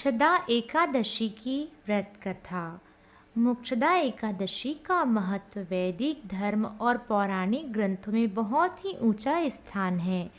मोक्षदा एकादशी की व्रत कथा। मोक्षदा एकादशी का महत्व वैदिक धर्म और पौराणिक ग्रंथों में बहुत ही ऊंचा स्थान है।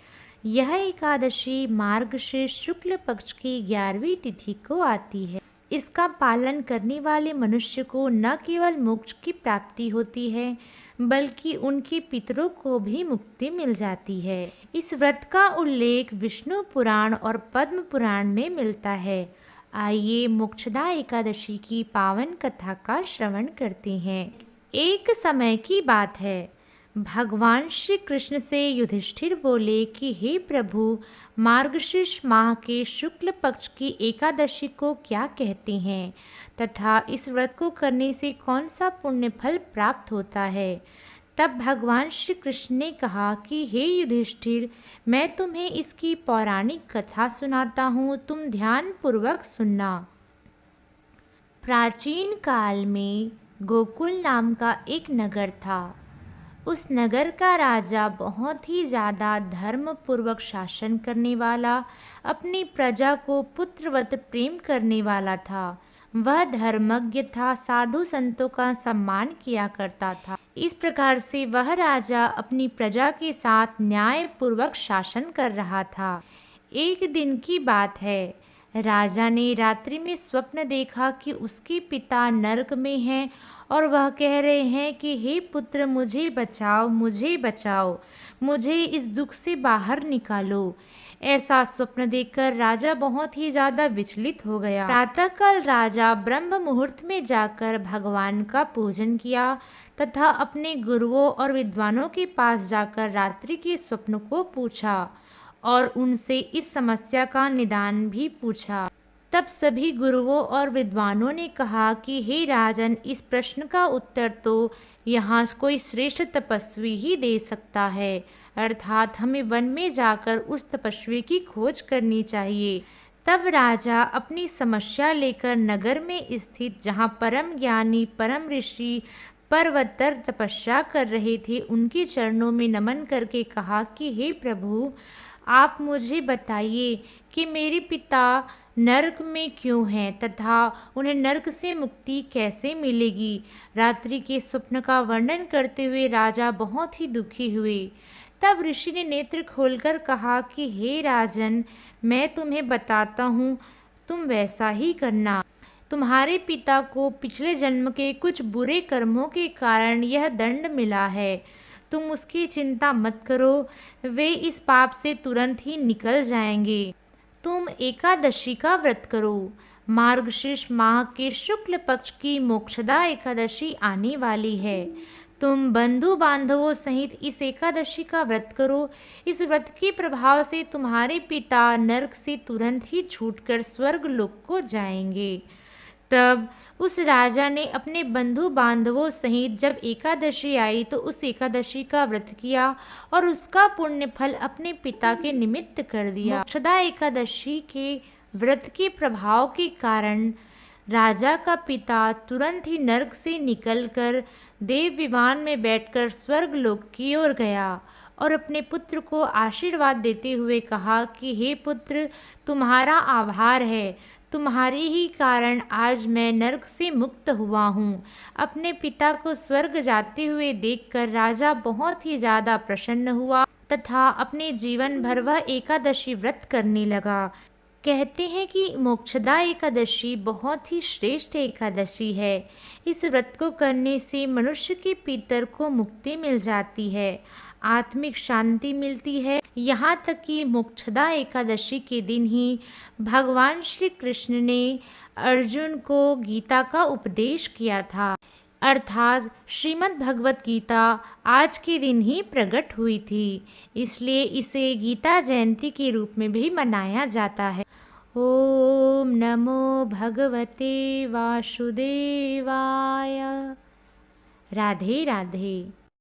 यह एकादशी मार्गशीर्ष शुक्ल पक्ष की 11वीं तिथि को आती है। इसका पालन करने वाले मनुष्य को न केवल मोक्ष की प्राप्ति होती है बल्कि उनके पितरों को भी मुक्ति मिल जाती है। इस व्रत का उल्लेख विष्णु पुराण और पद्म पुराण में मिलता है। आइए मोक्षदा एकादशी की पावन कथा का श्रवण करते हैं। एक समय की बात है, भगवान श्री कृष्ण से युधिष्ठिर बोले कि हे प्रभु, मार्गशीर्ष माह के शुक्ल पक्ष की एकादशी को क्या कहते हैं तथा इस व्रत को करने से कौन सा पुण्य फल प्राप्त होता है। तब भगवान श्री कृष्ण ने कहा कि हे युधिष्ठिर, मैं तुम्हें इसकी पौराणिक कथा सुनाता हूँ, तुम ध्यान पूर्वक सुनना। प्राचीन काल में गोकुल नाम का एक नगर था। उस नगर का राजा बहुत ही ज़्यादा धर्म पूर्वक शासन करने वाला, अपनी प्रजा को पुत्रवत प्रेम करने वाला था। वह धर्मज्ञ था, साधु संतों का सम्मान किया करता था। इस प्रकार से वह राजा अपनी प्रजा के साथ न्याय पूर्वक शासन कर रहा था। एक दिन की बात है, राजा ने रात्रि में स्वप्न देखा कि उसके पिता नरक में हैं और वह कह रहे हैं कि हे पुत्र, मुझे बचाओ, मुझे बचाओ, मुझे इस दुख से बाहर निकालो। ऐसा स्वप्न देखकर राजा बहुत ही ज़्यादा विचलित हो गया। प्रातःकाल राजा ब्रह्म मुहूर्त में जाकर भगवान का पूजन किया तथा अपने गुरुओं और विद्वानों के पास जाकर रात्रि के स्वप्न को पूछा और उनसे इस समस्या का निदान भी पूछा। तब सभी गुरुओं और विद्वानों ने कहा कि हे राजन, इस प्रश्न का उत्तर तो यहाँ कोई श्रेष्ठ तपस्वी ही दे सकता है, अर्थात हमें वन में जाकर उस तपस्वी की खोज करनी चाहिए। तब राजा अपनी समस्या लेकर नगर में स्थित जहाँ परम ज्ञानी परम ऋषि पर्वतर तपस्या कर रहे थे, उनके चरणों में नमन करके कहा कि हे प्रभु, आप मुझे बताइए कि मेरे पिता नरक में क्यों हैं तथा उन्हें नरक से मुक्ति कैसे मिलेगी। रात्रि के स्वप्न का वर्णन करते हुए राजा बहुत ही दुखी हुए। तब ऋषि ने नेत्र खोलकर कहा कि हे राजन, मैं तुम्हें बताता हूँ, तुम वैसा ही करना। तुम्हारे पिता को पिछले जन्म के कुछ बुरे कर्मों के कारण यह दंड मिला है। तुम उसकी चिंता मत करो, वे इस पाप से तुरंत ही निकल जाएंगे। तुम एकादशी का व्रत करो। मार्गशीर्ष माह के शुक्ल पक्ष की मोक्षदा एकादशी आने वाली है। तुम बंधु बांधवों सहित इस एकादशी का व्रत करो। इस व्रत के प्रभाव से तुम्हारे पिता नरक से तुरंत ही छूटकर स्वर्ग लोक को जाएंगे। तब उस राजा ने अपने बंधु बांधवों सहित जब एकादशी आई तो उस एकादशी का व्रत किया और उसका पुण्य फल अपने पिता के निमित्त कर दिया। मोक्षदा एकादशी के व्रत के प्रभाव के कारण राजा का पिता तुरंत ही नरक से निकलकर देव विमान में बैठकर स्वर्ग लोक की ओर गया और अपने पुत्र को आशीर्वाद देते हुए कहा कि हे पुत्र, तुम्हारा आभार है, तुम्हारे ही कारण आज मैं नरक से मुक्त हुआ हूँ। अपने पिता को स्वर्ग जाते हुए देखकर राजा बहुत ही ज़्यादा प्रसन्न हुआ तथा अपने जीवन भर वह एकादशी व्रत करने लगा। कहते हैं कि मोक्षदा एकादशी बहुत ही श्रेष्ठ एकादशी है। इस व्रत को करने से मनुष्य के पितर को मुक्ति मिल जाती है, आत्मिक शांति मिलती है। यहाँ तक कि मोक्षदा एकादशी के दिन ही भगवान श्री कृष्ण ने अर्जुन को गीता का उपदेश किया था, अर्थात श्रीमद् भगवत गीता आज के दिन ही प्रकट हुई थी। इसलिए इसे गीता जयंती के रूप में भी मनाया जाता है। ओम नमो भगवते वासुदेवाय। राधे राधे।